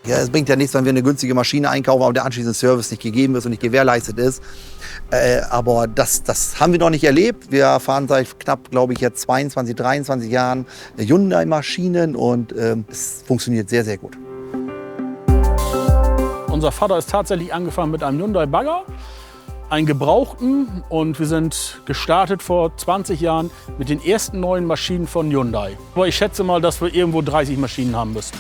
Ja, es bringt ja nichts, wenn wir eine günstige Maschine einkaufen, aber der anschließende Service nicht gegeben ist und nicht gewährleistet ist. Aber das haben wir noch nicht erlebt. Wir fahren seit knapp, glaube ich, jetzt 22, 23 Jahren Hyundai-Maschinen und es funktioniert sehr, sehr gut. Unser Vater ist tatsächlich angefangen mit einem Hyundai Bagger, einen gebrauchten, und wir sind gestartet vor 20 Jahren mit den ersten neuen Maschinen von Hyundai. Aber ich schätze mal, dass wir irgendwo 30 Maschinen haben müssten.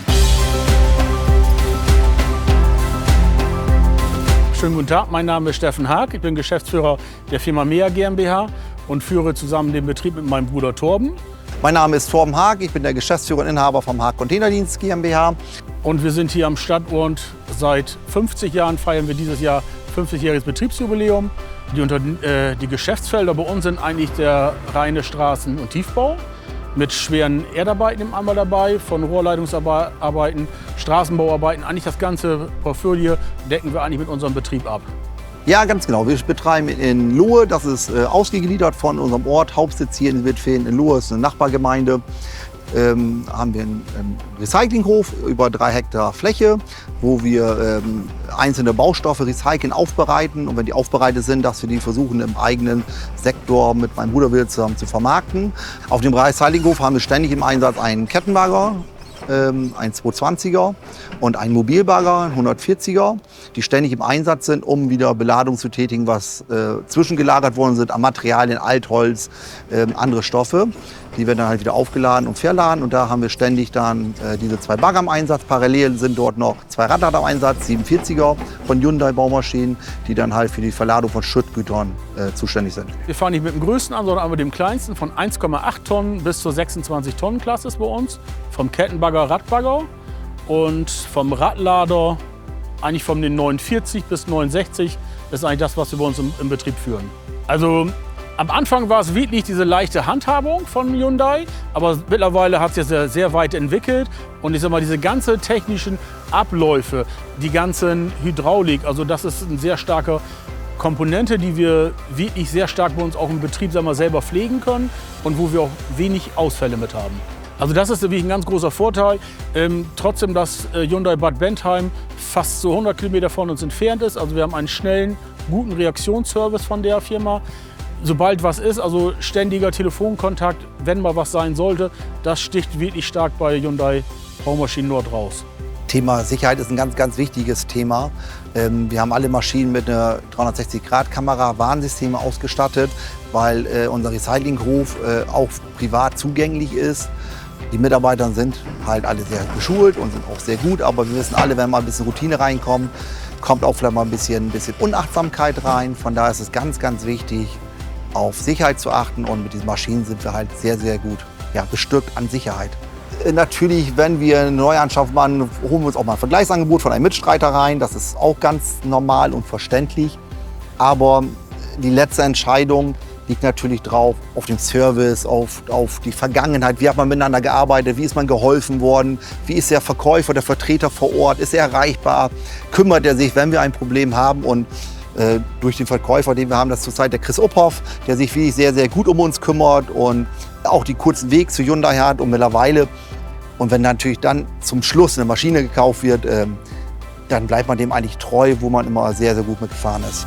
Schönen guten Tag, mein Name ist Steffen Haag. Ich bin Geschäftsführer der Firma MEA GmbH und führe zusammen den Betrieb mit meinem Bruder Torben. Mein Name ist Torben Haag, ich bin der Geschäftsführer und Inhaber vom Haag Containerdienst GmbH. Und wir sind hier am Standort seit 50 Jahren, feiern wir dieses Jahr 50-jähriges Betriebsjubiläum. Die Geschäftsfelder bei uns sind eigentlich der reine Straßen- und Tiefbau mit schweren Erdarbeiten im einmal dabei, von Rohrleitungsarbeiten, Straßenbauarbeiten. Eigentlich das ganze Portfolio decken wir eigentlich mit unserem Betrieb ab. Ja, ganz genau. Wir betreiben in Lohe, das ist ausgegliedert von unserem Ort, Hauptsitz hier in Wittfehn. In Lohe ist eine Nachbargemeinde. Haben wir einen Recyclinghof über 3 Hektar Fläche, wo wir einzelne Baustoffe recyceln, aufbereiten. Und wenn die aufbereitet sind, dass wir die versuchen im eigenen Sektor mit meinem Bruder zusammen zu vermarkten. Auf dem Recyclinghof haben wir ständig im Einsatz einen Kettenbagger, einen 220er und einen Mobilbagger, einen 140er, die ständig im Einsatz sind, um wieder Beladung zu tätigen, was zwischengelagert worden sind an Materialien, Altholz, andere Stoffe. Die werden dann halt wieder aufgeladen und verladen, und da haben wir ständig dann diese 2 Bagger im Einsatz. Parallel sind dort noch 2 Radler im Einsatz, 47er von Hyundai Baumaschinen, die dann halt für die Verladung von Schüttgütern zuständig sind. Wir fahren nicht mit dem größten an, sondern mit dem kleinsten, von 1,8 Tonnen bis zur 26 Tonnen Klasse ist bei uns. Vom Kettenbagger, Radbagger und vom Radlader eigentlich von den 49 bis 69. Das ist eigentlich das, was wir bei uns im Betrieb führen. Also am Anfang war es wirklich diese leichte Handhabung von Hyundai, aber mittlerweile hat es sich sehr weit entwickelt. Und ich sag mal, diese ganzen technischen Abläufe, die ganzen Hydraulik, also das ist eine sehr starke Komponente, die wir wirklich sehr stark bei uns auch im Betrieb selber pflegen können und wo wir auch wenig Ausfälle mit haben. Also das ist wirklich ein ganz großer Vorteil. Trotzdem, dass Hyundai Bad Bentheim fast so 100 Kilometer von uns entfernt ist. Also wir haben einen schnellen, guten Reaktionsservice von der Firma. Sobald was ist, also ständiger Telefonkontakt, wenn mal was sein sollte, das sticht wirklich stark bei Hyundai Baumaschinen Nord raus. Thema Sicherheit ist ein ganz, ganz wichtiges Thema. Wir haben alle Maschinen mit einer 360-Grad-Kamera, Warnsysteme ausgestattet, weil unser Recyclinghof auch privat zugänglich ist. Die Mitarbeiter sind halt alle sehr geschult und sind auch sehr gut, aber wir wissen alle, wenn mal ein bisschen Routine reinkommt, kommt auch vielleicht mal ein bisschen Unachtsamkeit rein. Von daher ist es ganz, ganz wichtig, auf Sicherheit zu achten, und mit diesen Maschinen sind wir halt sehr, sehr gut bestückt an Sicherheit. Natürlich, wenn wir eine Neuanschaffung machen, holen wir uns auch mal ein Vergleichsangebot von einem Mitstreiter rein. Das ist auch ganz normal und verständlich. Aber die letzte Entscheidung liegt natürlich drauf auf den Service, auf die Vergangenheit. Wie hat man miteinander gearbeitet? Wie ist man geholfen worden? Wie ist der Verkäufer, der Vertreter vor Ort? Ist er erreichbar? Kümmert er sich, wenn wir ein Problem haben? Und durch den Verkäufer, den wir haben, das ist zurzeit der Chris Uphoff, der sich wirklich sehr, sehr gut um uns kümmert und auch die kurzen Weg zu Hyundai hat und mittlerweile. Und wenn natürlich dann zum Schluss eine Maschine gekauft wird, dann bleibt man dem eigentlich treu, wo man immer sehr, sehr gut mitgefahren ist.